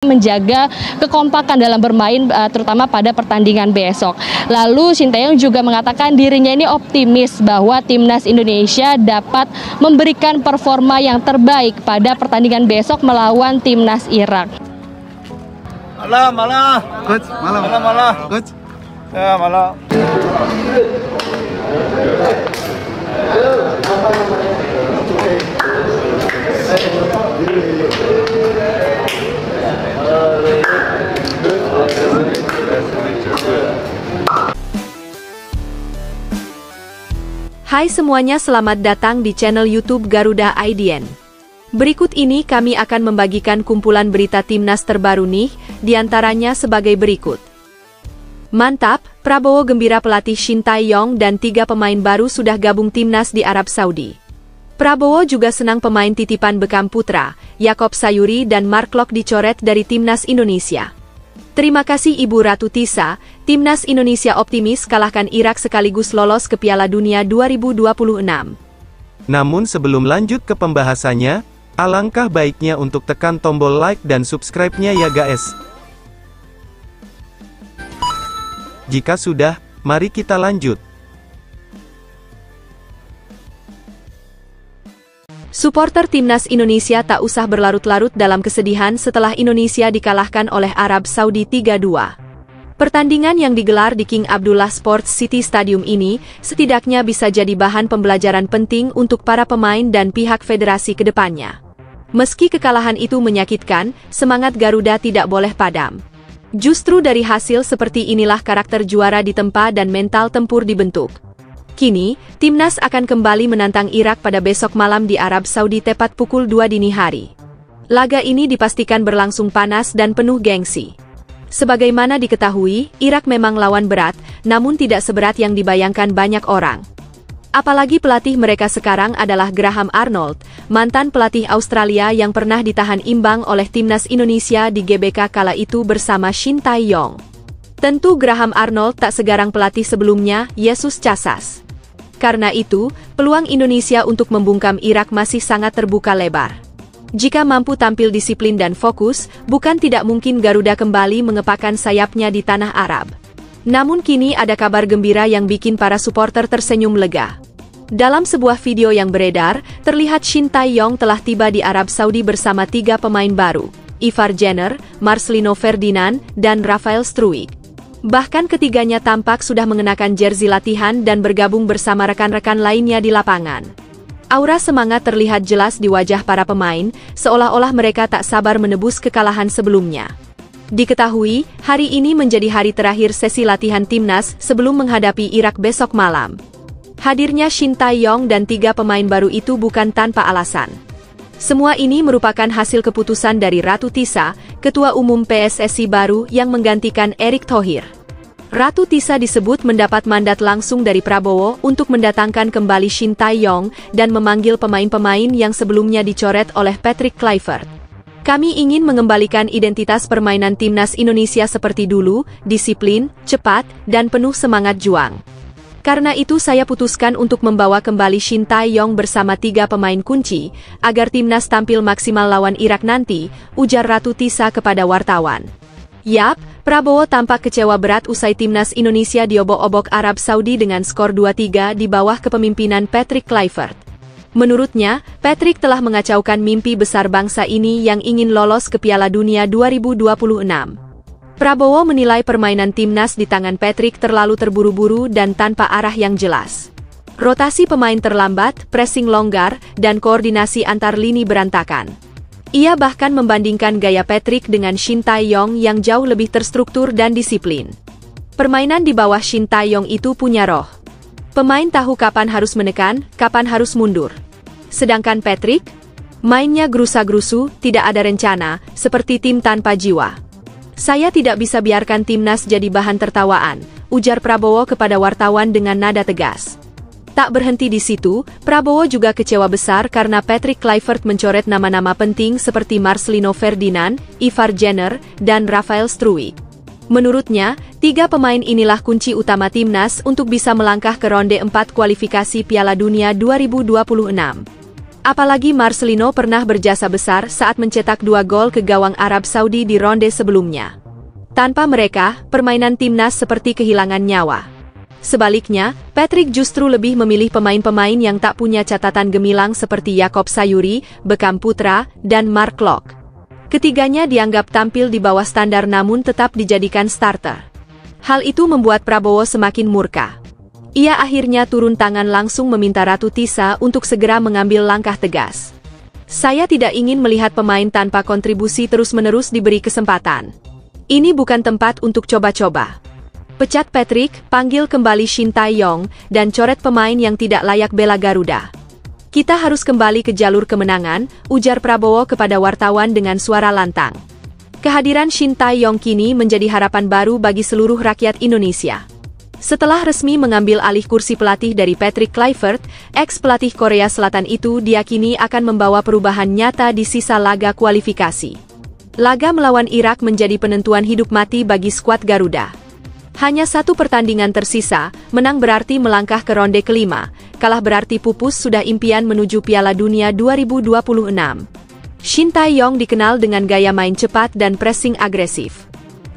menjaga kekompakan dalam bermain terutama pada pertandingan besok. Lalu Shin Tae-yong juga mengatakan dirinya ini optimis bahwa timnas Indonesia dapat memberikan performa yang terbaik pada pertandingan besok melawan timnas Irak. Malah. Coach, malam. Coach. Ya, malah. Hai semuanya, selamat datang di channel YouTube Garuda IDN. Berikut ini kami akan membagikan kumpulan berita timnas terbaru nih, diantaranya sebagai berikut. Mantap, Prabowo gembira pelatih Shin Tae-yong dan 3 pemain baru sudah gabung timnas di Arab Saudi. Prabowo juga senang pemain titipan Bekam Putra, Yaakob Sayuri dan Mark Locke dicoret dari timnas Indonesia. Terima kasih Ibu Ratu Tisa, timnas Indonesia optimis kalahkan Irak sekaligus lolos ke Piala Dunia 2026. Namun sebelum lanjut ke pembahasannya, alangkah baiknya untuk tekan tombol like dan subscribe-nya ya guys. Jika sudah, mari kita lanjut. Suporter timnas Indonesia tak usah berlarut-larut dalam kesedihan setelah Indonesia dikalahkan oleh Arab Saudi 3-2. Pertandingan yang digelar di King Abdullah Sports City Stadium ini setidaknya bisa jadi bahan pembelajaran penting untuk para pemain dan pihak federasi ke depannya. Meski kekalahan itu menyakitkan, semangat Garuda tidak boleh padam. Justru dari hasil seperti inilah karakter juara ditempa dan mental tempur dibentuk. Kini, timnas akan kembali menantang Irak pada besok malam di Arab Saudi tepat pukul 2 dini hari. Laga ini dipastikan berlangsung panas dan penuh gengsi. Sebagaimana diketahui, Irak memang lawan berat, namun tidak seberat yang dibayangkan banyak orang. Apalagi pelatih mereka sekarang adalah Graham Arnold, mantan pelatih Australia yang pernah ditahan imbang oleh timnas Indonesia di GBK kala itu bersama Shin Tae-yong. Tentu Graham Arnold tak segarang pelatih sebelumnya, Yesus Casas. Karena itu, peluang Indonesia untuk membungkam Irak masih sangat terbuka lebar. Jika mampu tampil disiplin dan fokus, bukan tidak mungkin Garuda kembali mengepakkan sayapnya di tanah Arab. Namun kini ada kabar gembira yang bikin para supporter tersenyum lega. Dalam sebuah video yang beredar, terlihat Shin Tae-yong telah tiba di Arab Saudi bersama 3 pemain baru, Ivar Jenner, Marcelino Ferdinand, dan Rafael Struijk. Bahkan ketiganya tampak sudah mengenakan jersey latihan dan bergabung bersama rekan-rekan lainnya di lapangan. Aura semangat terlihat jelas di wajah para pemain, seolah-olah mereka tak sabar menebus kekalahan sebelumnya. Diketahui, hari ini menjadi hari terakhir sesi latihan timnas sebelum menghadapi Irak besok malam. Hadirnya Shin Tae-yong dan 3 pemain baru itu bukan tanpa alasan. Semua ini merupakan hasil keputusan dari Ratu Tisa, Ketua Umum PSSI baru yang menggantikan Erick Thohir. Ratu Tisa disebut mendapat mandat langsung dari Prabowo untuk mendatangkan kembali Shin Tae-yong dan memanggil pemain-pemain yang sebelumnya dicoret oleh Patrick Kluivert. Kami ingin mengembalikan identitas permainan timnas Indonesia seperti dulu, disiplin, cepat, dan penuh semangat juang. Karena itu saya putuskan untuk membawa kembali Shin Tae-yong bersama 3 pemain kunci, agar timnas tampil maksimal lawan Irak nanti, ujar Ratu Tisa kepada wartawan. Yap, Prabowo tampak kecewa berat usai timnas Indonesia diobok-obok Arab Saudi dengan skor 2-3 di bawah kepemimpinan Patrick Kluivert. Menurutnya, Patrick telah mengacaukan mimpi besar bangsa ini yang ingin lolos ke Piala Dunia 2026. Prabowo menilai permainan timnas di tangan Patrick terlalu terburu-buru dan tanpa arah yang jelas. Rotasi pemain terlambat, pressing longgar, dan koordinasi antar lini berantakan. Ia bahkan membandingkan gaya Patrick dengan Shin Tae-yong yang jauh lebih terstruktur dan disiplin. Permainan di bawah Shin Tae-yong itu punya roh. Pemain tahu kapan harus menekan, kapan harus mundur. Sedangkan Patrick, mainnya gerusa-gerusu, tidak ada rencana, seperti tim tanpa jiwa. Saya tidak bisa biarkan timnas jadi bahan tertawaan, ujar Prabowo kepada wartawan dengan nada tegas. Tak berhenti di situ, Prabowo juga kecewa besar karena Patrick Kluivert mencoret nama-nama penting seperti Marcelino Ferdinand, Ivar Jenner, dan Rafael Struijk. Menurutnya, 3 pemain inilah kunci utama timnas untuk bisa melangkah ke ronde 4 kualifikasi Piala Dunia 2026. Apalagi Marcelino pernah berjasa besar saat mencetak 2 gol ke gawang Arab Saudi di ronde sebelumnya. Tanpa mereka, permainan timnas seperti kehilangan nyawa. Sebaliknya, Patrick justru lebih memilih pemain-pemain yang tak punya catatan gemilang seperti Yakob Sayuri, Beckham Putra, dan Mark Locke. Ketiganya dianggap tampil di bawah standar namun tetap dijadikan starter. Hal itu membuat Prabowo semakin murka. Ia akhirnya turun tangan langsung meminta Ratu Tisa untuk segera mengambil langkah tegas. Saya tidak ingin melihat pemain tanpa kontribusi terus-menerus diberi kesempatan. Ini bukan tempat untuk coba-coba. Pecat Patrick, panggil kembali Shin Tae-yong, dan coret pemain yang tidak layak bela Garuda. Kita harus kembali ke jalur kemenangan, ujar Prabowo kepada wartawan dengan suara lantang. Kehadiran Shin Tae-yong kini menjadi harapan baru bagi seluruh rakyat Indonesia. Setelah resmi mengambil alih kursi pelatih dari Patrick Kluivert, ex-pelatih Korea Selatan itu diyakini akan membawa perubahan nyata di sisa laga kualifikasi. Laga melawan Irak menjadi penentuan hidup mati bagi skuad Garuda. Hanya 1 pertandingan tersisa, menang berarti melangkah ke ronde kelima, kalah berarti pupus sudah impian menuju Piala Dunia 2026. Shin Tae-yong dikenal dengan gaya main cepat dan pressing agresif.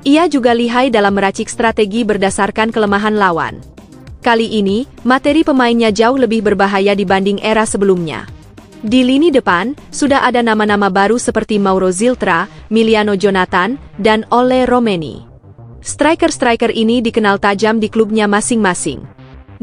Ia juga lihai dalam meracik strategi berdasarkan kelemahan lawan. Kali ini, materi pemainnya jauh lebih berbahaya dibanding era sebelumnya. Di lini depan, sudah ada nama-nama baru seperti Mauro Ziltra, Miliano Jonathan, dan Ole Romeni. Striker-striker ini dikenal tajam di klubnya masing-masing.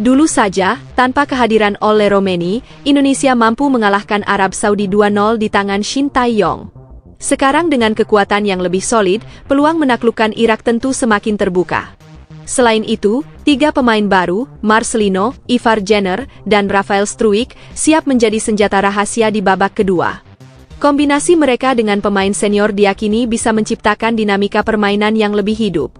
Dulu saja, tanpa kehadiran Ole Romeni, Indonesia mampu mengalahkan Arab Saudi 2-0 di tangan Shin Tae-yong. Sekarang dengan kekuatan yang lebih solid, peluang menaklukkan Irak tentu semakin terbuka. Selain itu, 3 pemain baru, Marcelino, Ivar Jenner, dan Rafael Struijk, siap menjadi senjata rahasia di babak kedua. Kombinasi mereka dengan pemain senior diyakini bisa menciptakan dinamika permainan yang lebih hidup.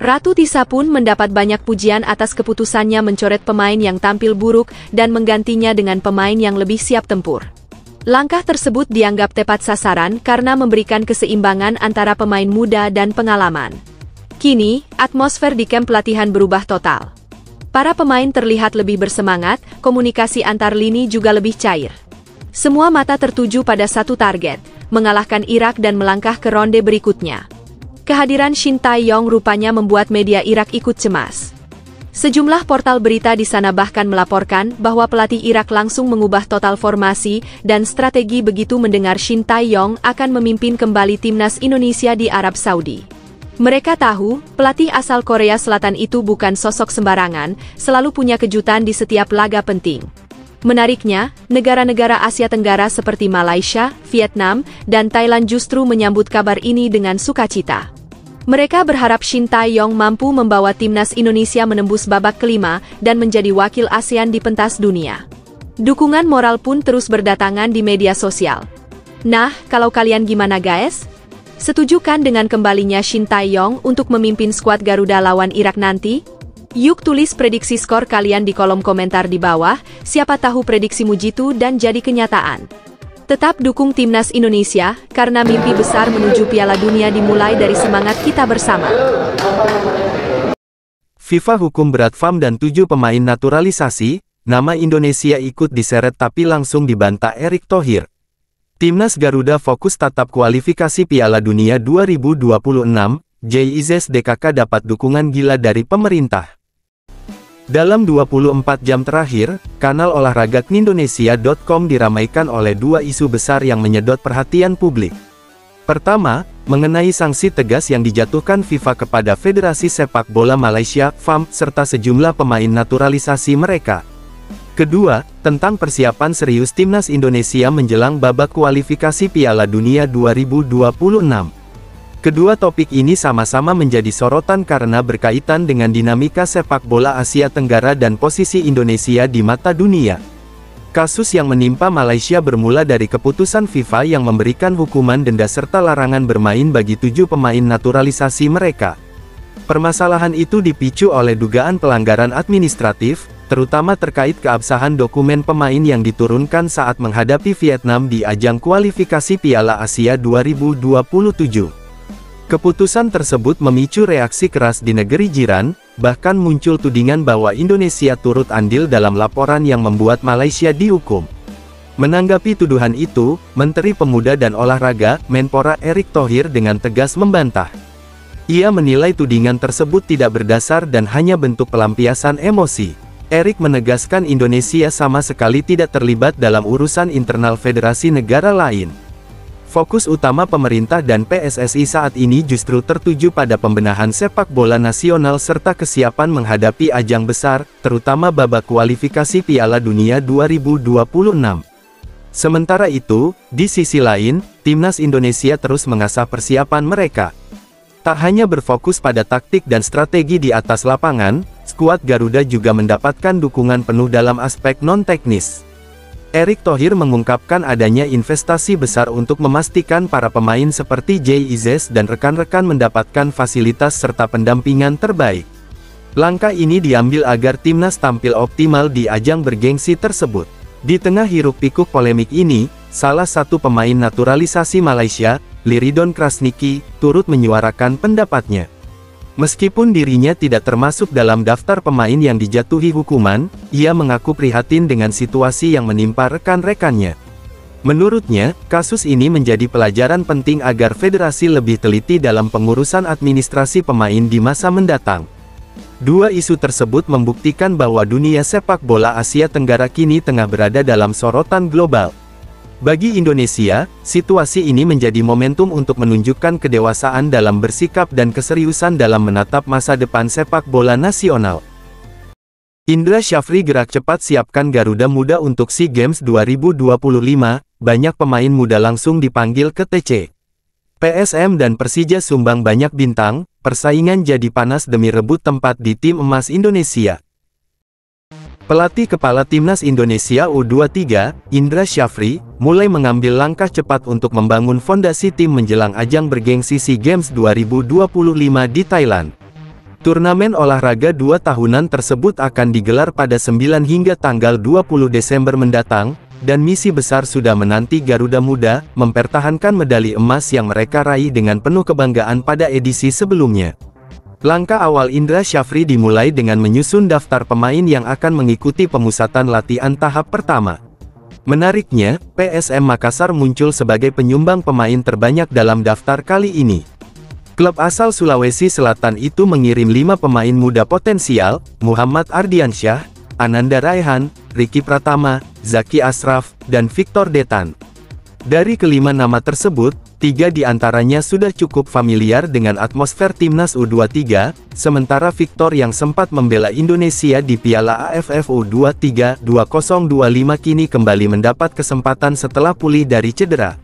Ratu Tisa pun mendapat banyak pujian atas keputusannya mencoret pemain yang tampil buruk dan menggantinya dengan pemain yang lebih siap tempur. Langkah tersebut dianggap tepat sasaran karena memberikan keseimbangan antara pemain muda dan pengalaman. Kini, atmosfer di kamp pelatihan berubah total. Para pemain terlihat lebih bersemangat, komunikasi antar lini juga lebih cair. Semua mata tertuju pada satu target, mengalahkan Irak dan melangkah ke ronde berikutnya. Kehadiran Shin Tae-yong rupanya membuat media Irak ikut cemas. Sejumlah portal berita di sana bahkan melaporkan bahwa pelatih Irak langsung mengubah total formasi dan strategi begitu mendengar Shin Tae-yong akan memimpin kembali timnas Indonesia di Arab Saudi. Mereka tahu, pelatih asal Korea Selatan itu bukan sosok sembarangan, selalu punya kejutan di setiap laga penting. Menariknya, negara-negara Asia Tenggara seperti Malaysia, Vietnam, dan Thailand justru menyambut kabar ini dengan sukacita. Mereka berharap Shin Tae-yong mampu membawa timnas Indonesia menembus babak kelima dan menjadi wakil ASEAN di pentas dunia. Dukungan moral pun terus berdatangan di media sosial. Nah, kalau kalian gimana guys? Setuju kan dengan kembalinya Shin Tae-yong untuk memimpin skuad Garuda lawan Irak nanti? Yuk tulis prediksi skor kalian di kolom komentar di bawah, siapa tahu prediksimu jitu dan jadi kenyataan. Tetap dukung timnas Indonesia, karena mimpi besar menuju Piala Dunia dimulai dari semangat kita bersama. FIFA hukum berat FAM dan 7 pemain naturalisasi, nama Indonesia ikut diseret tapi langsung dibantah Erick Thohir. Timnas Garuda fokus tatap kualifikasi Piala Dunia 2026, JIZS-DKK dapat dukungan gila dari pemerintah. Dalam 24 jam terakhir, kanal olahraga Indonesia.com diramaikan oleh 2 isu besar yang menyedot perhatian publik. Pertama, mengenai sanksi tegas yang dijatuhkan FIFA kepada Federasi Sepak Bola Malaysia, FAM, serta sejumlah pemain naturalisasi mereka. Kedua, tentang persiapan serius timnas Indonesia menjelang babak kualifikasi Piala Dunia 2026. Kedua topik ini sama-sama menjadi sorotan karena berkaitan dengan dinamika sepak bola Asia Tenggara dan posisi Indonesia di mata dunia. Kasus yang menimpa Malaysia bermula dari keputusan FIFA yang memberikan hukuman denda serta larangan bermain bagi 7 pemain naturalisasi mereka. Permasalahan itu dipicu oleh dugaan pelanggaran administratif, terutama terkait keabsahan dokumen pemain yang diturunkan saat menghadapi Vietnam di ajang kualifikasi Piala Asia 2027. Keputusan tersebut memicu reaksi keras di negeri jiran, bahkan muncul tudingan bahwa Indonesia turut andil dalam laporan yang membuat Malaysia dihukum. Menanggapi tuduhan itu, Menteri Pemuda dan Olahraga, Menpora Erick Thohir dengan tegas membantah. Ia menilai tudingan tersebut tidak berdasar dan hanya bentuk pelampiasan emosi. Erick menegaskan Indonesia sama sekali tidak terlibat dalam urusan internal federasi negara lain. Fokus utama pemerintah dan PSSI saat ini justru tertuju pada pembenahan sepak bola nasional serta kesiapan menghadapi ajang besar, terutama babak kualifikasi Piala Dunia 2026. Sementara itu, di sisi lain, Timnas Indonesia terus mengasah persiapan mereka. Tak hanya berfokus pada taktik dan strategi di atas lapangan, skuad Garuda juga mendapatkan dukungan penuh dalam aspek non-teknis. Erick Thohir mengungkapkan adanya investasi besar untuk memastikan para pemain seperti Jay Izzes dan rekan-rekan mendapatkan fasilitas serta pendampingan terbaik. Langkah ini diambil agar timnas tampil optimal di ajang bergengsi tersebut. Di tengah hiruk-pikuk polemik ini, salah satu pemain naturalisasi Malaysia, Liridon Krasniki, turut menyuarakan pendapatnya. Meskipun dirinya tidak termasuk dalam daftar pemain yang dijatuhi hukuman, ia mengaku prihatin dengan situasi yang menimpa rekan-rekannya. Menurutnya, kasus ini menjadi pelajaran penting agar federasi lebih teliti dalam pengurusan administrasi pemain di masa mendatang. Dua isu tersebut membuktikan bahwa dunia sepak bola Asia Tenggara kini tengah berada dalam sorotan global. Bagi Indonesia, situasi ini menjadi momentum untuk menunjukkan kedewasaan dalam bersikap dan keseriusan dalam menatap masa depan sepak bola nasional. Indra Syafri gerak cepat siapkan Garuda Muda untuk SEA Games 2025, banyak pemain muda langsung dipanggil ke TC. PSM dan Persija sumbang banyak bintang, persaingan jadi panas demi rebut tempat di tim emas Indonesia. Pelatih Kepala Timnas Indonesia U23, Indra Syafri, mulai mengambil langkah cepat untuk membangun fondasi tim menjelang ajang bergengsi SEA Games 2025 di Thailand. Turnamen olahraga 2 tahunan tersebut akan digelar pada 9 hingga tanggal 20 Desember mendatang, dan misi besar sudah menanti Garuda Muda, mempertahankan medali emas yang mereka raih dengan penuh kebanggaan pada edisi sebelumnya. Langkah awal Indra Syafri dimulai dengan menyusun daftar pemain yang akan mengikuti pemusatan latihan tahap pertama. Menariknya, PSM Makassar muncul sebagai penyumbang pemain terbanyak dalam daftar kali ini. Klub asal Sulawesi Selatan itu mengirim 5 pemain muda potensial, Muhammad Ardiansyah, Ananda Raihan, Ricky Pratama, Zaki Ashraf, dan Victor Detan. Dari kelima nama tersebut, 3 diantaranya sudah cukup familiar dengan atmosfer Timnas U23, sementara Victor yang sempat membela Indonesia di Piala AFF U23 2025 kini kembali mendapat kesempatan setelah pulih dari cedera.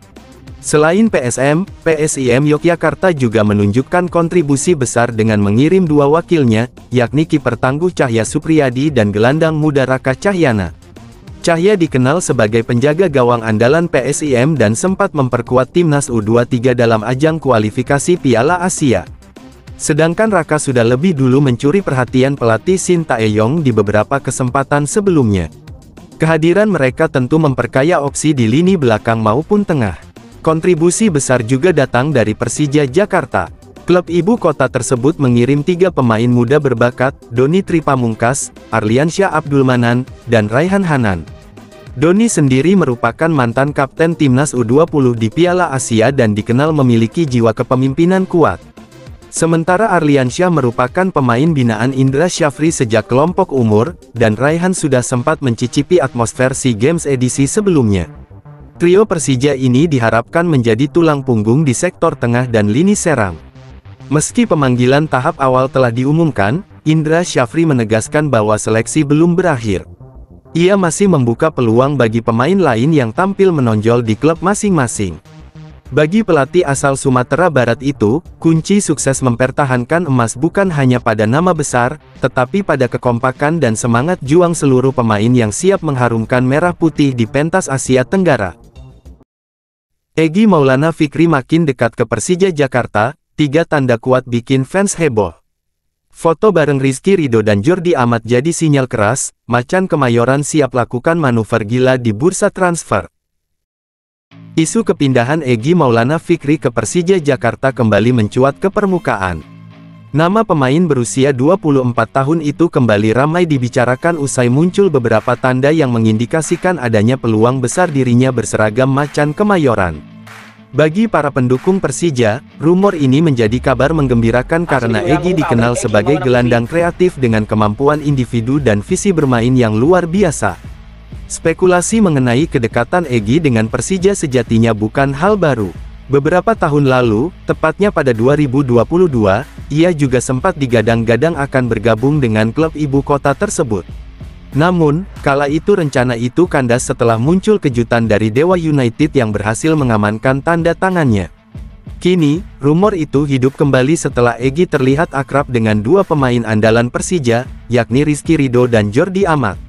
Selain PSM, PSIM Yogyakarta juga menunjukkan kontribusi besar dengan mengirim 2 wakilnya, yakni kiper tangguh Cahya Supriyadi dan gelandang muda Raka Cahyana. Cahya dikenal sebagai penjaga gawang andalan PSIM dan sempat memperkuat Timnas U23 dalam ajang kualifikasi Piala Asia. Sedangkan Raka sudah lebih dulu mencuri perhatian pelatih Shin Tae-yong di beberapa kesempatan sebelumnya. Kehadiran mereka tentu memperkaya opsi di lini belakang maupun tengah. Kontribusi besar juga datang dari Persija Jakarta. Klub ibu kota tersebut mengirim 3 pemain muda berbakat, Doni Tripamungkas, Arliansyah Abdulmanan, dan Raihan Hanan. Doni sendiri merupakan mantan kapten Timnas U20 di Piala Asia dan dikenal memiliki jiwa kepemimpinan kuat. Sementara Arliansyah merupakan pemain binaan Indra Syafri sejak kelompok umur, dan Raihan sudah sempat mencicipi atmosfer SEA Games edisi sebelumnya. Trio Persija ini diharapkan menjadi tulang punggung di sektor tengah dan lini serang. Meski pemanggilan tahap awal telah diumumkan, Indra Syafri menegaskan bahwa seleksi belum berakhir. Ia masih membuka peluang bagi pemain lain yang tampil menonjol di klub masing-masing. Bagi pelatih asal Sumatera Barat itu, kunci sukses mempertahankan emas bukan hanya pada nama besar, tetapi pada kekompakan dan semangat juang seluruh pemain yang siap mengharumkan merah putih di pentas Asia Tenggara. Egy Maulana Fikri makin dekat ke Persija Jakarta, 3 tanda kuat bikin fans heboh. Foto bareng Rizky Ridho dan Jordi Amat jadi sinyal keras, Macan Kemayoran siap lakukan manuver gila di bursa transfer. Isu kepindahan Egy Maulana Fikri ke Persija Jakarta kembali mencuat ke permukaan. Nama pemain berusia 24 tahun itu kembali ramai dibicarakan usai muncul beberapa tanda yang mengindikasikan adanya peluang besar dirinya berseragam macan Kemayoran. Bagi para pendukung Persija, rumor ini menjadi kabar menggembirakan karena Egy dikenal sebagai gelandang kreatif dengan kemampuan individu dan visi bermain yang luar biasa. Spekulasi mengenai kedekatan Egy dengan Persija sejatinya bukan hal baru. Beberapa tahun lalu, tepatnya pada 2022, ia juga sempat digadang-gadang akan bergabung dengan klub ibu kota tersebut. Namun, kala itu rencana itu kandas setelah muncul kejutan dari Dewa United yang berhasil mengamankan tanda tangannya. Kini, rumor itu hidup kembali setelah Egy terlihat akrab dengan dua pemain andalan Persija, yakni Rizky Ridho dan Jordi Amat.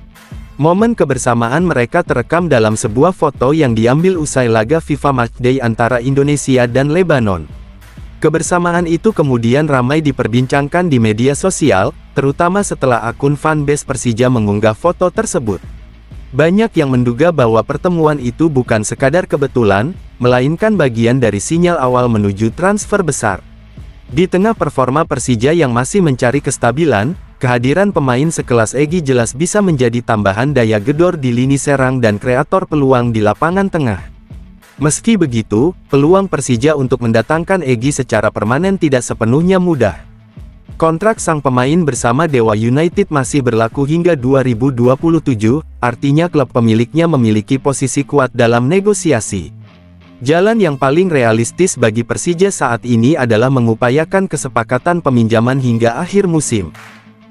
Momen kebersamaan mereka terekam dalam sebuah foto yang diambil usai laga FIFA Matchday antara Indonesia dan Lebanon. Kebersamaan itu kemudian ramai diperbincangkan di media sosial, terutama setelah akun fanbase Persija mengunggah foto tersebut. Banyak yang menduga bahwa pertemuan itu bukan sekadar kebetulan, melainkan bagian dari sinyal awal menuju transfer besar. Di tengah performa Persija yang masih mencari kestabilan, kehadiran pemain sekelas Egy jelas bisa menjadi tambahan daya gedor di lini serang dan kreator peluang di lapangan tengah. Meski begitu, peluang Persija untuk mendatangkan Egy secara permanen tidak sepenuhnya mudah. Kontrak sang pemain bersama Dewa United masih berlaku hingga 2027, artinya klub pemiliknya memiliki posisi kuat dalam negosiasi. Jalan yang paling realistis bagi Persija saat ini adalah mengupayakan kesepakatan peminjaman hingga akhir musim.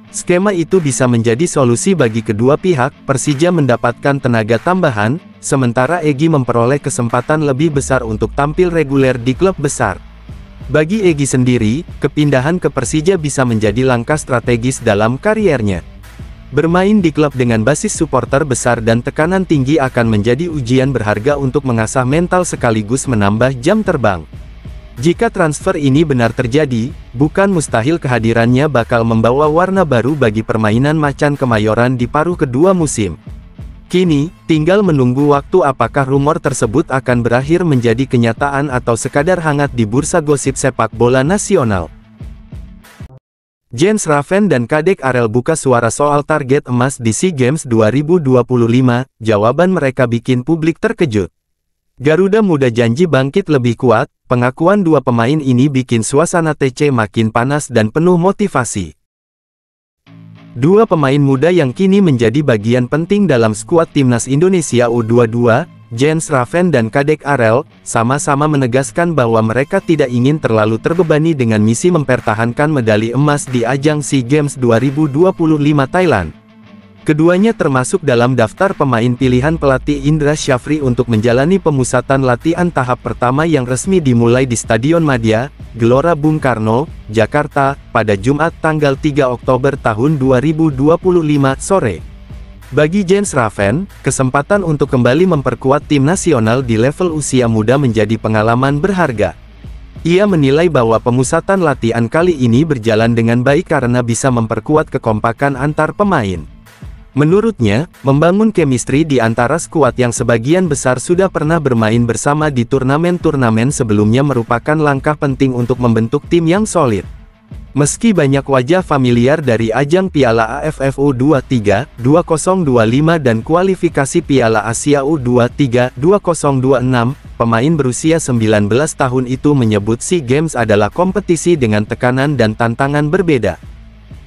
Skema itu bisa menjadi solusi bagi kedua pihak. Persija mendapatkan tenaga tambahan, sementara Egy memperoleh kesempatan lebih besar untuk tampil reguler di klub besar. Bagi Egy sendiri, kepindahan ke Persija bisa menjadi langkah strategis dalam kariernya. Bermain di klub dengan basis supporter besar dan tekanan tinggi akan menjadi ujian berharga untuk mengasah mental sekaligus menambah jam terbang. Jika transfer ini benar terjadi, bukan mustahil kehadirannya bakal membawa warna baru bagi permainan macan Kemayoran di paruh kedua musim. Kini, tinggal menunggu waktu apakah rumor tersebut akan berakhir menjadi kenyataan atau sekadar hangat di bursa gosip sepak bola nasional. Jens Raven dan Kadek Arel buka suara soal target emas di SEA Games 2025, jawaban mereka bikin publik terkejut. Garuda Muda janji bangkit lebih kuat, pengakuan dua pemain ini bikin suasana TC makin panas dan penuh motivasi. Dua pemain muda yang kini menjadi bagian penting dalam skuad Timnas Indonesia U22, Jens Raven dan Kadek Arel, sama-sama menegaskan bahwa mereka tidak ingin terlalu terbebani dengan misi mempertahankan medali emas di ajang SEA Games 2025 Thailand. Keduanya termasuk dalam daftar pemain pilihan pelatih Indra Syafri untuk menjalani pemusatan latihan tahap pertama yang resmi dimulai di Stadion Madia, Gelora Bung Karno, Jakarta, pada Jumat tanggal 3 Oktober tahun 2025 sore. Bagi Jens Raven, kesempatan untuk kembali memperkuat tim nasional di level usia muda menjadi pengalaman berharga. Ia menilai bahwa pemusatan latihan kali ini berjalan dengan baik karena bisa memperkuat kekompakan antar pemain. Menurutnya, membangun chemistry di antara skuad yang sebagian besar sudah pernah bermain bersama di turnamen-turnamen sebelumnya merupakan langkah penting untuk membentuk tim yang solid. Meski banyak wajah familiar dari ajang Piala AFF U23, 2025 dan kualifikasi Piala Asia U23, 2026, pemain berusia 19 tahun itu menyebut SEA Games adalah kompetisi dengan tekanan dan tantangan berbeda.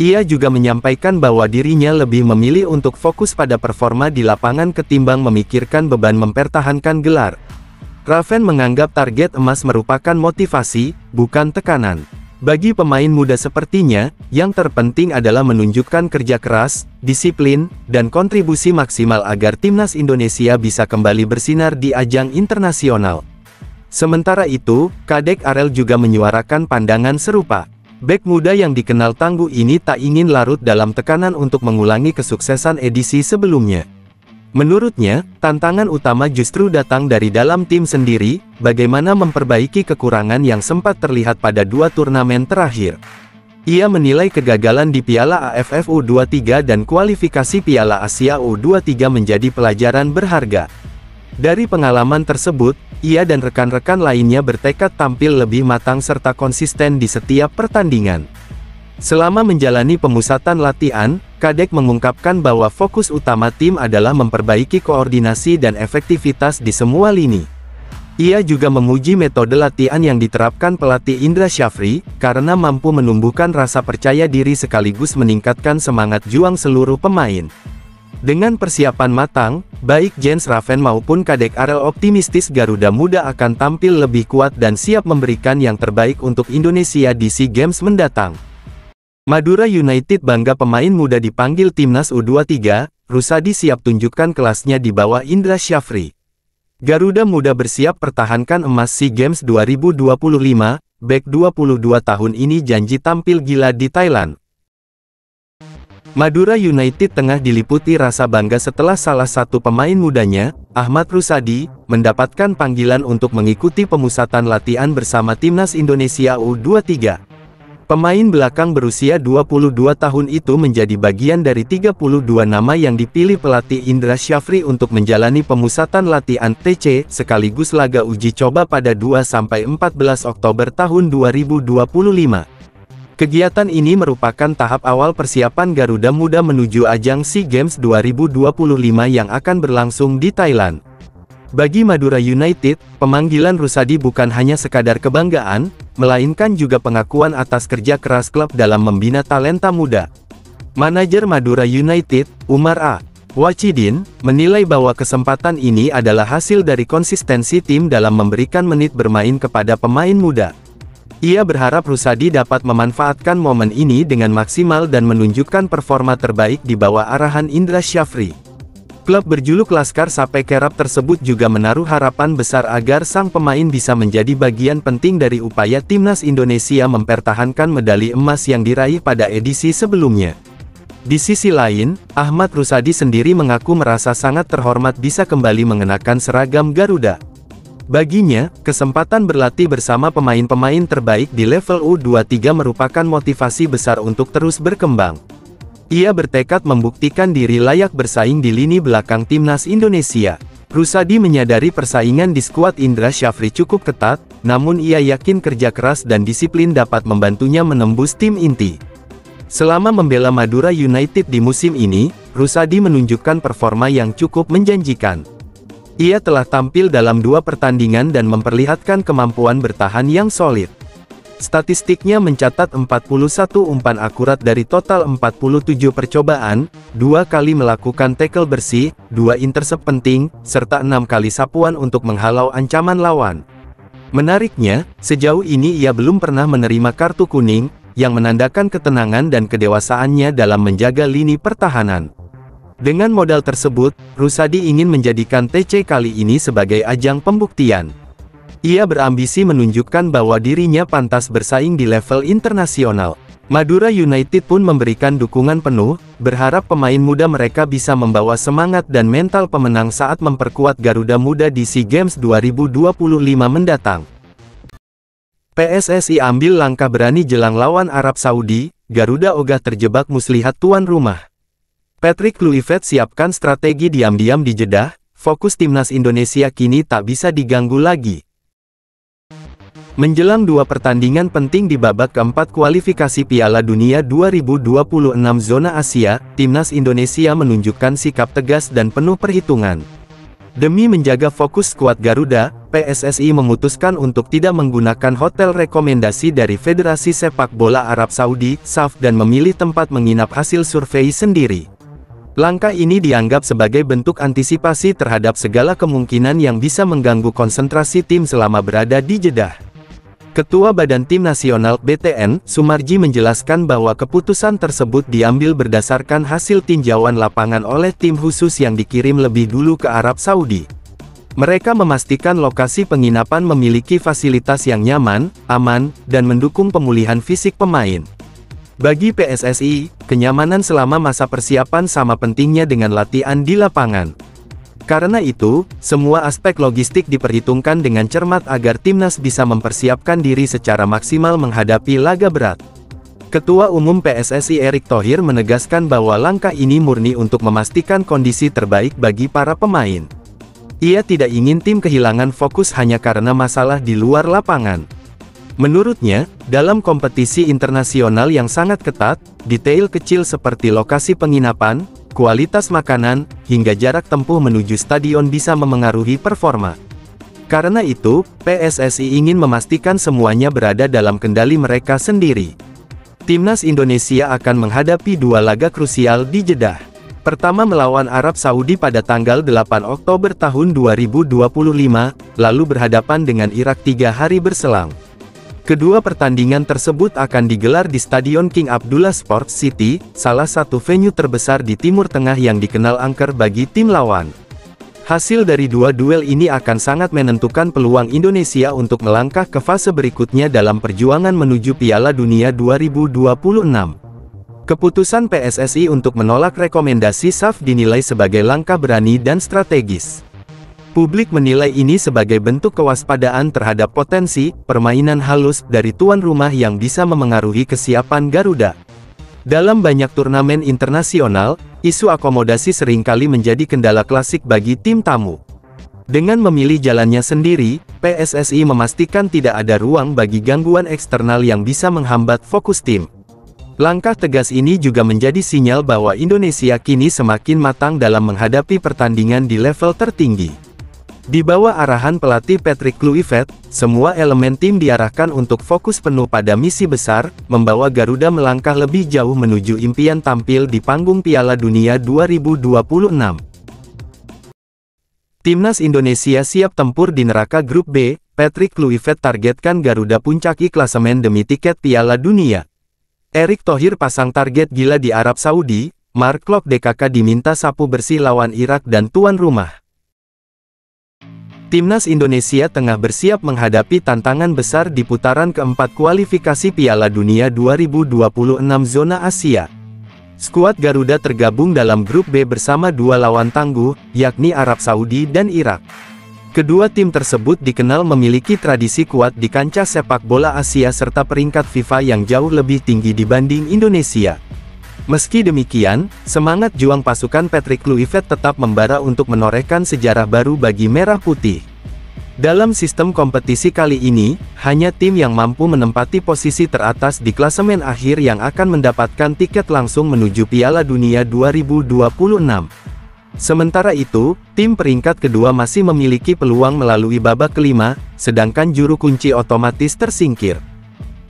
Ia juga menyampaikan bahwa dirinya lebih memilih untuk fokus pada performa di lapangan ketimbang memikirkan beban mempertahankan gelar. Raven menganggap target emas merupakan motivasi, bukan tekanan. Bagi pemain muda sepertinya, yang terpenting adalah menunjukkan kerja keras, disiplin, dan kontribusi maksimal agar Timnas Indonesia bisa kembali bersinar di ajang internasional. Sementara itu, Kadek Arel juga menyuarakan pandangan serupa. Bek muda yang dikenal tangguh ini tak ingin larut dalam tekanan untuk mengulangi kesuksesan edisi sebelumnya. Menurutnya, tantangan utama justru datang dari dalam tim sendiri, bagaimana memperbaiki kekurangan yang sempat terlihat pada dua turnamen terakhir. Ia menilai kegagalan di Piala AFF U23 dan kualifikasi Piala Asia U23 menjadi pelajaran berharga. Dari pengalaman tersebut, ia dan rekan-rekan lainnya bertekad tampil lebih matang serta konsisten di setiap pertandingan. Selama menjalani pemusatan latihan, Kadek mengungkapkan bahwa fokus utama tim adalah memperbaiki koordinasi dan efektivitas di semua lini. Ia juga memuji metode latihan yang diterapkan pelatih Indra Syafri, karena mampu menumbuhkan rasa percaya diri sekaligus meningkatkan semangat juang seluruh pemain. Dengan persiapan matang, baik Jens Raven maupun Kadek Arel optimistis Garuda Muda akan tampil lebih kuat dan siap memberikan yang terbaik untuk Indonesia di SEA Games mendatang. Madura United bangga pemain muda dipanggil Timnas U23, Rusadi siap tunjukkan kelasnya di bawah Indra Syafri. Garuda Muda bersiap pertahankan emas SEA Games 2025, bek 22 tahun ini janji tampil gila di Thailand. Madura United tengah diliputi rasa bangga setelah salah satu pemain mudanya, Ahmad Rusadi, mendapatkan panggilan untuk mengikuti pemusatan latihan bersama Timnas Indonesia U23. Pemain belakang berusia 22 tahun itu menjadi bagian dari 32 nama yang dipilih pelatih Indra Syafri untuk menjalani pemusatan latihan TC, sekaligus laga uji coba pada 2-14 Oktober tahun 2025. Kegiatan ini merupakan tahap awal persiapan Garuda Muda menuju ajang SEA Games 2025 yang akan berlangsung di Thailand. Bagi Madura United, pemanggilan Rusadi bukan hanya sekadar kebanggaan, melainkan juga pengakuan atas kerja keras klub dalam membina talenta muda. Manajer Madura United, Umar A. Wachidin, menilai bahwa kesempatan ini adalah hasil dari konsistensi tim dalam memberikan menit bermain kepada pemain muda. Ia berharap Rusadi dapat memanfaatkan momen ini dengan maksimal dan menunjukkan performa terbaik di bawah arahan Indra Syafri. Klub berjuluk Laskar Sape Kerap tersebut juga menaruh harapan besar agar sang pemain bisa menjadi bagian penting dari upaya Timnas Indonesia mempertahankan medali emas yang diraih pada edisi sebelumnya. Di sisi lain, Ahmad Rusadi sendiri mengaku merasa sangat terhormat bisa kembali mengenakan seragam Garuda. Baginya, kesempatan berlatih bersama pemain-pemain terbaik di level U23 merupakan motivasi besar untuk terus berkembang. Ia bertekad membuktikan diri layak bersaing di lini belakang Timnas Indonesia. Rusadi menyadari persaingan di skuad Indra Syafri cukup ketat, namun ia yakin kerja keras dan disiplin dapat membantunya menembus tim inti. Selama membela Madura United di musim ini, Rusadi menunjukkan performa yang cukup menjanjikan. Ia telah tampil dalam 2 pertandingan dan memperlihatkan kemampuan bertahan yang solid. Statistiknya mencatat 41 umpan akurat dari total 47 percobaan, 2 kali melakukan tackle bersih, 2 intercept penting, serta 6 kali sapuan untuk menghalau ancaman lawan. Menariknya, sejauh ini ia belum pernah menerima kartu kuning, yang menandakan ketenangan dan kedewasaannya dalam menjaga lini pertahanan. Dengan modal tersebut, Rusadi ingin menjadikan TC kali ini sebagai ajang pembuktian. Ia berambisi menunjukkan bahwa dirinya pantas bersaing di level internasional. Madura United pun memberikan dukungan penuh, berharap pemain muda mereka bisa membawa semangat dan mental pemenang saat memperkuat Garuda Muda di SEA Games 2025 mendatang. PSSI ambil langkah berani jelang lawan Arab Saudi, Garuda ogah terjebak muslihat tuan rumah. Patrick Kluivert siapkan strategi diam-diam di Jeddah, fokus Timnas Indonesia kini tak bisa diganggu lagi. Menjelang 2 pertandingan penting di babak keempat kualifikasi Piala Dunia 2026 zona Asia, Timnas Indonesia menunjukkan sikap tegas dan penuh perhitungan. Demi menjaga fokus skuad Garuda, PSSI memutuskan untuk tidak menggunakan hotel rekomendasi dari Federasi Sepak Bola Arab Saudi, SAF, dan memilih tempat menginap hasil survei sendiri. Langkah ini dianggap sebagai bentuk antisipasi terhadap segala kemungkinan yang bisa mengganggu konsentrasi tim selama berada di Jeddah. Ketua Badan Tim Nasional (BTN), Sumarji menjelaskan bahwa keputusan tersebut diambil berdasarkan hasil tinjauan lapangan oleh tim khusus yang dikirim lebih dulu ke Arab Saudi. Mereka memastikan lokasi penginapan memiliki fasilitas yang nyaman, aman, dan mendukung pemulihan fisik pemain. Bagi PSSI, kenyamanan selama masa persiapan sama pentingnya dengan latihan di lapangan. Karena itu, semua aspek logistik diperhitungkan dengan cermat agar timnas bisa mempersiapkan diri secara maksimal menghadapi laga berat. Ketua Umum PSSI Erick Thohir menegaskan bahwa langkah ini murni untuk memastikan kondisi terbaik bagi para pemain. Ia tidak ingin tim kehilangan fokus hanya karena masalah di luar lapangan. Menurutnya, dalam kompetisi internasional yang sangat ketat, detail kecil seperti lokasi penginapan, kualitas makanan, hingga jarak tempuh menuju stadion bisa memengaruhi performa. Karena itu, PSSI ingin memastikan semuanya berada dalam kendali mereka sendiri. Timnas Indonesia akan menghadapi dua laga krusial di Jeddah. Pertama melawan Arab Saudi pada tanggal 8 Oktober tahun 2025, lalu berhadapan dengan Irak 3 hari berselang. Kedua pertandingan tersebut akan digelar di Stadion King Abdullah Sports City, salah satu venue terbesar di Timur Tengah yang dikenal angker bagi tim lawan. Hasil dari dua duel ini akan sangat menentukan peluang Indonesia untuk melangkah ke fase berikutnya dalam perjuangan menuju Piala Dunia 2026. Keputusan PSSI untuk menolak rekomendasi SAF dinilai sebagai langkah berani dan strategis. Publik menilai ini sebagai bentuk kewaspadaan terhadap potensi permainan halus dari tuan rumah yang bisa memengaruhi kesiapan Garuda. Dalam banyak turnamen internasional, isu akomodasi seringkali menjadi kendala klasik bagi tim tamu. Dengan memilih jalannya sendiri, PSSI memastikan tidak ada ruang bagi gangguan eksternal yang bisa menghambat fokus tim. Langkah tegas ini juga menjadi sinyal bahwa Indonesia kini semakin matang dalam menghadapi pertandingan di level tertinggi. Di bawah arahan pelatih Patrick Kluivert, semua elemen tim diarahkan untuk fokus penuh pada misi besar, membawa Garuda melangkah lebih jauh menuju impian tampil di panggung Piala Dunia 2026. Timnas Indonesia siap tempur di neraka Grup B. Patrick Kluivert targetkan Garuda puncaki klasemen demi tiket Piala Dunia. Erick Thohir pasang target gila di Arab Saudi, Mark Klok DKK diminta sapu bersih lawan Irak dan tuan rumah. Timnas Indonesia tengah bersiap menghadapi tantangan besar di putaran keempat kualifikasi Piala Dunia 2026 zona Asia. Skuad Garuda tergabung dalam grup B bersama dua lawan tangguh, yakni Arab Saudi dan Irak. Kedua tim tersebut dikenal memiliki tradisi kuat di kancah sepak bola Asia serta peringkat FIFA yang jauh lebih tinggi dibanding Indonesia. Meski demikian, semangat juang pasukan Patrick Kluivert tetap membara untuk menorehkan sejarah baru bagi Merah Putih. Dalam sistem kompetisi kali ini, hanya tim yang mampu menempati posisi teratas di klasemen akhir yang akan mendapatkan tiket langsung menuju Piala Dunia 2026. Sementara itu, tim peringkat kedua masih memiliki peluang melalui babak kelima, sedangkan juru kunci otomatis tersingkir.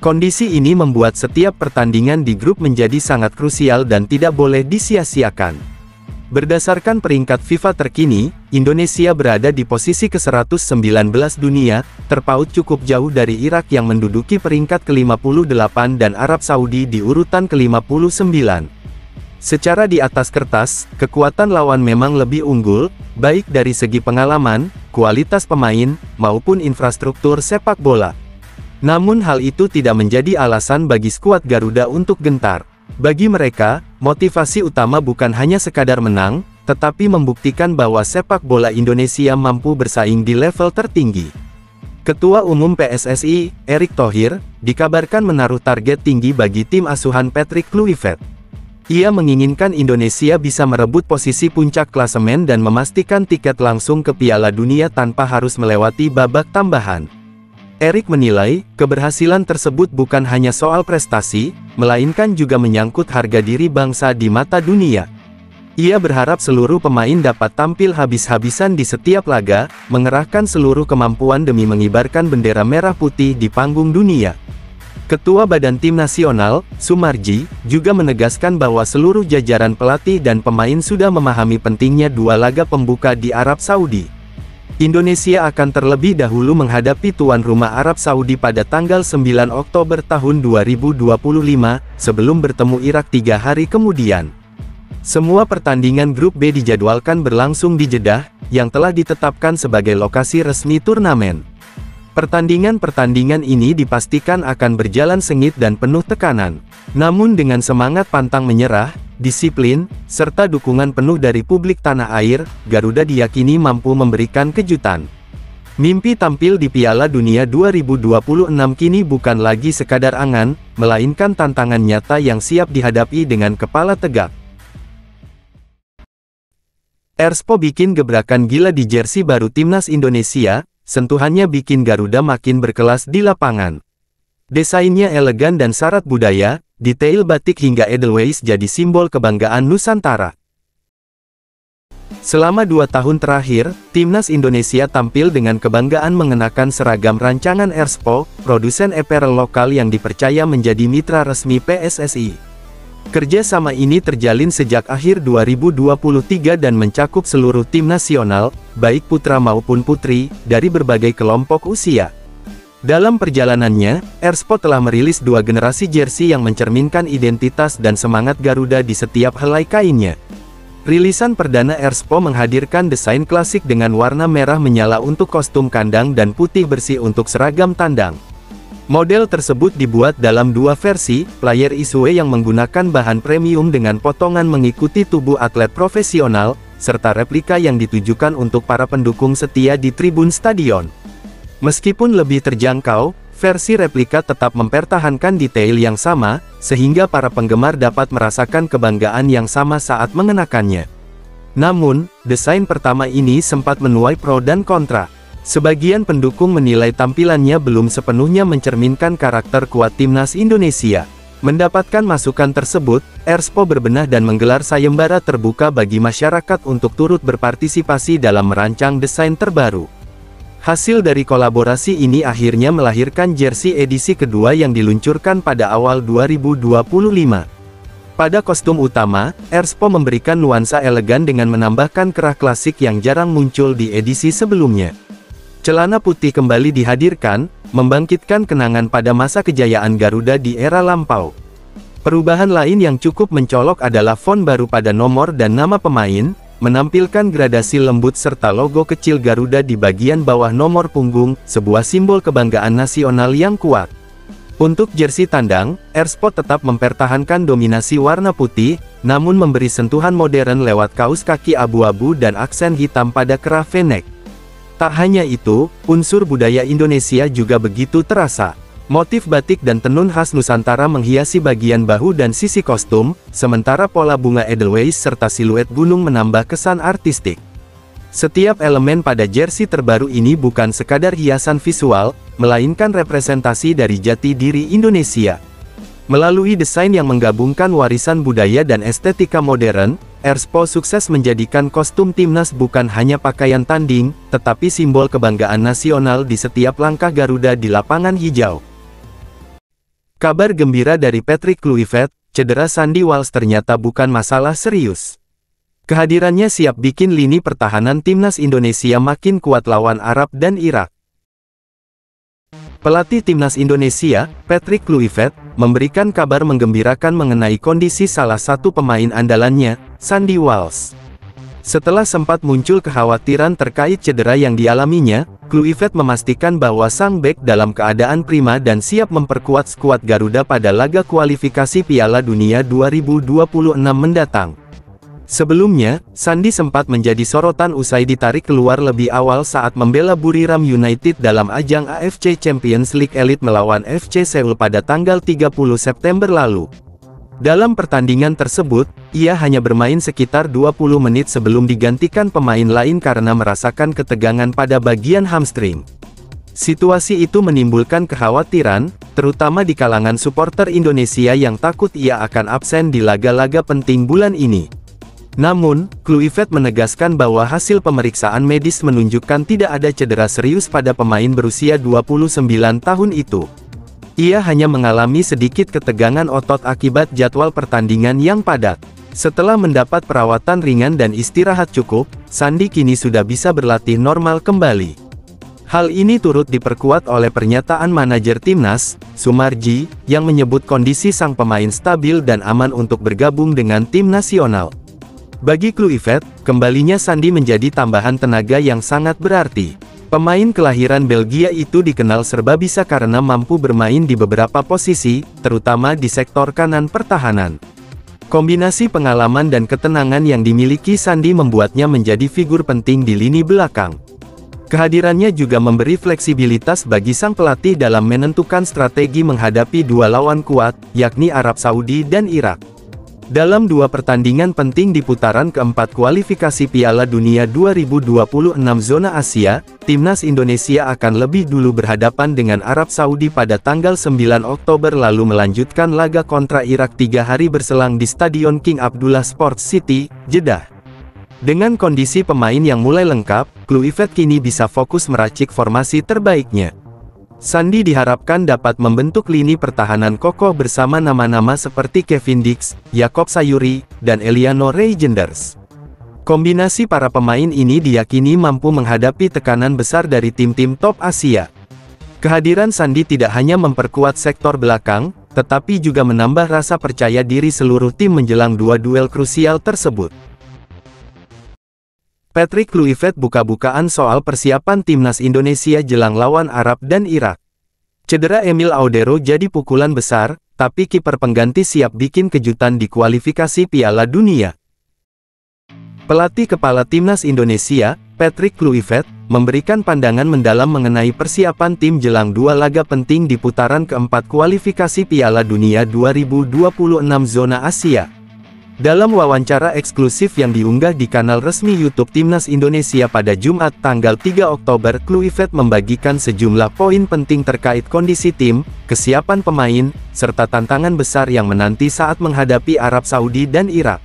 Kondisi ini membuat setiap pertandingan di grup menjadi sangat krusial dan tidak boleh disia-siakan. Berdasarkan peringkat FIFA terkini, Indonesia berada di posisi ke-119 dunia, terpaut cukup jauh dari Irak yang menduduki peringkat ke-58 dan Arab Saudi di urutan ke-59. Secara di atas kertas, kekuatan lawan memang lebih unggul, baik dari segi pengalaman, kualitas pemain, maupun infrastruktur sepak bola. Namun hal itu tidak menjadi alasan bagi skuad Garuda untuk gentar. Bagi mereka, motivasi utama bukan hanya sekadar menang, tetapi membuktikan bahwa sepak bola Indonesia mampu bersaing di level tertinggi. Ketua Umum PSSI, Erick Thohir, dikabarkan menaruh target tinggi bagi tim asuhan Patrick Kluivert. Ia menginginkan Indonesia bisa merebut posisi puncak klasemen dan memastikan tiket langsung ke Piala Dunia tanpa harus melewati babak tambahan. Erick menilai, keberhasilan tersebut bukan hanya soal prestasi, melainkan juga menyangkut harga diri bangsa di mata dunia. Ia berharap seluruh pemain dapat tampil habis-habisan di setiap laga, mengerahkan seluruh kemampuan demi mengibarkan bendera merah putih di panggung dunia. Ketua Badan Tim Nasional, Sumarji, juga menegaskan bahwa seluruh jajaran pelatih dan pemain sudah memahami pentingnya dua laga pembuka di Arab Saudi. Indonesia akan terlebih dahulu menghadapi tuan rumah Arab Saudi pada tanggal 9 Oktober tahun 2025, sebelum bertemu Irak 3 hari kemudian. Semua pertandingan grup B dijadwalkan berlangsung di Jeddah, yang telah ditetapkan sebagai lokasi resmi turnamen. Pertandingan-pertandingan ini dipastikan akan berjalan sengit dan penuh tekanan. Namun dengan semangat pantang menyerah, disiplin, serta dukungan penuh dari publik tanah air, Garuda diyakini mampu memberikan kejutan. Mimpi tampil di Piala Dunia 2026 kini bukan lagi sekadar angan, melainkan tantangan nyata yang siap dihadapi dengan kepala tegak. Erspo bikin gebrakan gila di jersey baru Timnas Indonesia. Sentuhannya bikin Garuda makin berkelas di lapangan. Desainnya elegan dan syarat budaya, detail batik hingga Edelweiss jadi simbol kebanggaan Nusantara. Selama 2 tahun terakhir, Timnas Indonesia tampil dengan kebanggaan mengenakan seragam rancangan Erspo, produsen apparel lokal yang dipercaya menjadi mitra resmi PSSI. Kerjasama ini terjalin sejak akhir 2023 dan mencakup seluruh tim nasional, baik putra maupun putri, dari berbagai kelompok usia. Dalam perjalanannya, Erspo telah merilis 2 generasi jersey yang mencerminkan identitas dan semangat Garuda di setiap helai kainnya. Rilisan perdana Erspo menghadirkan desain klasik dengan warna merah menyala untuk kostum kandang dan putih bersih untuk seragam tandang. Model tersebut dibuat dalam 2 versi, player isuwe yang menggunakan bahan premium dengan potongan mengikuti tubuh atlet profesional, serta replika yang ditujukan untuk para pendukung setia di tribun stadion. Meskipun lebih terjangkau, versi replika tetap mempertahankan detail yang sama, sehingga para penggemar dapat merasakan kebanggaan yang sama saat mengenakannya. Namun, desain pertama ini sempat menuai pro dan kontra. Sebagian pendukung menilai tampilannya belum sepenuhnya mencerminkan karakter kuat Timnas Indonesia. Mendapatkan masukan tersebut, Erspo berbenah dan menggelar sayembara terbuka bagi masyarakat untuk turut berpartisipasi dalam merancang desain terbaru. Hasil dari kolaborasi ini akhirnya melahirkan jersey edisi kedua yang diluncurkan pada awal 2025. Pada kostum utama, Erspo memberikan nuansa elegan dengan menambahkan kerah klasik yang jarang muncul di edisi sebelumnya. Celana putih kembali dihadirkan, membangkitkan kenangan pada masa kejayaan Garuda di era lampau. Perubahan lain yang cukup mencolok adalah font baru pada nomor dan nama pemain, menampilkan gradasi lembut serta logo kecil Garuda di bagian bawah nomor punggung, sebuah simbol kebanggaan nasional yang kuat. Untuk jersey tandang, Erspo tetap mempertahankan dominasi warna putih, namun memberi sentuhan modern lewat kaos kaki abu-abu dan aksen hitam pada kerah V-neck. Tak hanya itu, unsur budaya Indonesia juga begitu terasa. Motif batik dan tenun khas Nusantara menghiasi bagian bahu dan sisi kostum, sementara pola bunga Edelweiss serta siluet gunung menambah kesan artistik. Setiap elemen pada jersey terbaru ini bukan sekadar hiasan visual, melainkan representasi dari jati diri Indonesia. Melalui desain yang menggabungkan warisan budaya dan estetika modern, Erspo sukses menjadikan kostum Timnas bukan hanya pakaian tanding, tetapi simbol kebanggaan nasional di setiap langkah Garuda di lapangan hijau. Kabar gembira dari Patrick Kluivert, cedera Sandy Walsh ternyata bukan masalah serius. Kehadirannya siap bikin lini pertahanan Timnas Indonesia makin kuat lawan Arab dan Irak. Pelatih Timnas Indonesia, Patrick Kluivert, memberikan kabar menggembirakan mengenai kondisi salah satu pemain andalannya, Sandy Walsh. Setelah sempat muncul kekhawatiran terkait cedera yang dialaminya, Kluivert memastikan bahwa sang bek dalam keadaan prima dan siap memperkuat skuad Garuda pada laga kualifikasi Piala Dunia 2026 mendatang. Sebelumnya, Sandy sempat menjadi sorotan usai ditarik keluar lebih awal saat membela Buriram United dalam ajang AFC Champions League Elite melawan FC Seoul pada tanggal 30 September lalu. Dalam pertandingan tersebut, ia hanya bermain sekitar 20 menit sebelum digantikan pemain lain karena merasakan ketegangan pada bagian hamstring. Situasi itu menimbulkan kekhawatiran, terutama di kalangan supporter Indonesia yang takut ia akan absen di laga-laga penting bulan ini. Namun, Kluivert menegaskan bahwa hasil pemeriksaan medis menunjukkan tidak ada cedera serius pada pemain berusia 29 tahun itu. Ia hanya mengalami sedikit ketegangan otot akibat jadwal pertandingan yang padat. Setelah mendapat perawatan ringan dan istirahat cukup, Sandy kini sudah bisa berlatih normal kembali. Hal ini turut diperkuat oleh pernyataan manajer Timnas, Sumarji, yang menyebut kondisi sang pemain stabil dan aman untuk bergabung dengan tim nasional. Bagi Kluivert, kembalinya Sandy menjadi tambahan tenaga yang sangat berarti. Pemain kelahiran Belgia itu dikenal serba bisa karena mampu bermain di beberapa posisi, terutama di sektor kanan pertahanan. Kombinasi pengalaman dan ketenangan yang dimiliki Sandy membuatnya menjadi figur penting di lini belakang. Kehadirannya juga memberi fleksibilitas bagi sang pelatih dalam menentukan strategi menghadapi dua lawan kuat, yakni Arab Saudi dan Irak. Dalam dua pertandingan penting di putaran keempat kualifikasi Piala Dunia 2026 zona Asia, Timnas Indonesia akan lebih dulu berhadapan dengan Arab Saudi pada tanggal 9 Oktober lalu melanjutkan laga kontra Irak 3 hari berselang di Stadion King Abdullah Sports City, Jeddah. Dengan kondisi pemain yang mulai lengkap, Kluivert kini bisa fokus meracik formasi terbaiknya. Sandi diharapkan dapat membentuk lini pertahanan kokoh bersama nama-nama seperti Kevin Dix, Jakob Sayuri, dan Eliano Reijenders. Kombinasi para pemain ini diyakini mampu menghadapi tekanan besar dari tim-tim top Asia. Kehadiran Sandi tidak hanya memperkuat sektor belakang, tetapi juga menambah rasa percaya diri seluruh tim menjelang dua duel krusial tersebut. Patrick Kluivert buka-bukaan soal persiapan Timnas Indonesia jelang lawan Arab dan Irak. Cedera Emil Audero jadi pukulan besar, tapi kiper pengganti siap bikin kejutan di kualifikasi Piala Dunia. Pelatih kepala Timnas Indonesia, Patrick Kluivert, memberikan pandangan mendalam mengenai persiapan tim jelang dua laga penting di putaran keempat kualifikasi Piala Dunia 2026 zona Asia. Dalam wawancara eksklusif yang diunggah di kanal resmi YouTube Timnas Indonesia pada Jumat tanggal 3 Oktober, Kluivert membagikan sejumlah poin penting terkait kondisi tim, kesiapan pemain, serta tantangan besar yang menanti saat menghadapi Arab Saudi dan Irak.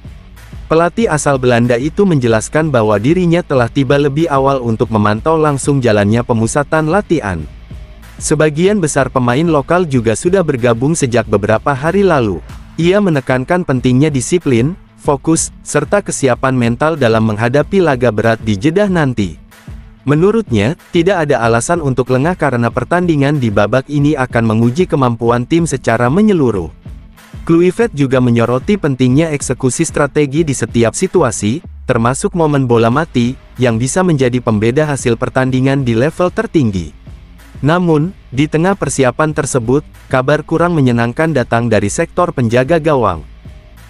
Pelatih asal Belanda itu menjelaskan bahwa dirinya telah tiba lebih awal untuk memantau langsung jalannya pemusatan latihan. Sebagian besar pemain lokal juga sudah bergabung sejak beberapa hari lalu. Ia menekankan pentingnya disiplin, fokus, serta kesiapan mental dalam menghadapi laga berat di Jeddah nanti. Menurutnya, tidak ada alasan untuk lengah karena pertandingan di babak ini akan menguji kemampuan tim secara menyeluruh. Kluivert juga menyoroti pentingnya eksekusi strategi di setiap situasi, termasuk momen bola mati, yang bisa menjadi pembeda hasil pertandingan di level tertinggi. Namun, di tengah persiapan tersebut, kabar kurang menyenangkan datang dari sektor penjaga gawang.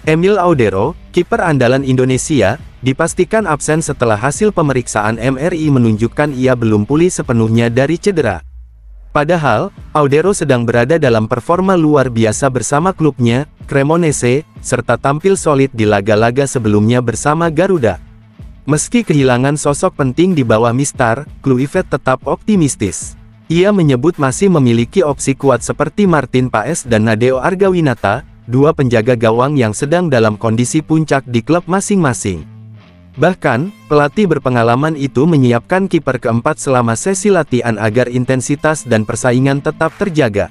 Emil Audero, kiper andalan Indonesia, dipastikan absen setelah hasil pemeriksaan MRI menunjukkan ia belum pulih sepenuhnya dari cedera. Padahal, Audero sedang berada dalam performa luar biasa bersama klubnya, Cremonese, serta tampil solid di laga-laga sebelumnya bersama Garuda. Meski kehilangan sosok penting di bawah Mistar, Kluivert tetap optimistis. Ia menyebut masih memiliki opsi kuat seperti Martin Paes dan Nadeo Argawinata, dua penjaga gawang yang sedang dalam kondisi puncak di klub masing-masing. Bahkan, pelatih berpengalaman itu menyiapkan kiper keempat selama sesi latihan agar intensitas dan persaingan tetap terjaga.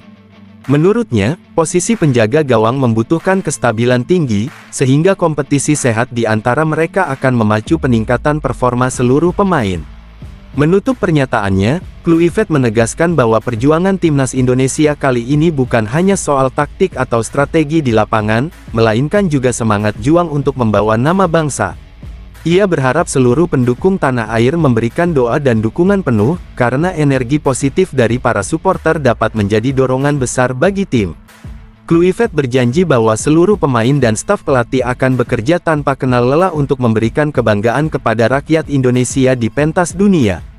Menurutnya, posisi penjaga gawang membutuhkan kestabilan tinggi, sehingga kompetisi sehat di antara mereka akan memacu peningkatan performa seluruh pemain. Menutup pernyataannya, Kluivert menegaskan bahwa perjuangan Timnas Indonesia kali ini bukan hanya soal taktik atau strategi di lapangan, melainkan juga semangat juang untuk membawa nama bangsa. Ia berharap seluruh pendukung tanah air memberikan doa dan dukungan penuh, karena energi positif dari para supporter dapat menjadi dorongan besar bagi tim. Kluivert berjanji bahwa seluruh pemain dan staf pelatih akan bekerja tanpa kenal lelah untuk memberikan kebanggaan kepada rakyat Indonesia di pentas dunia.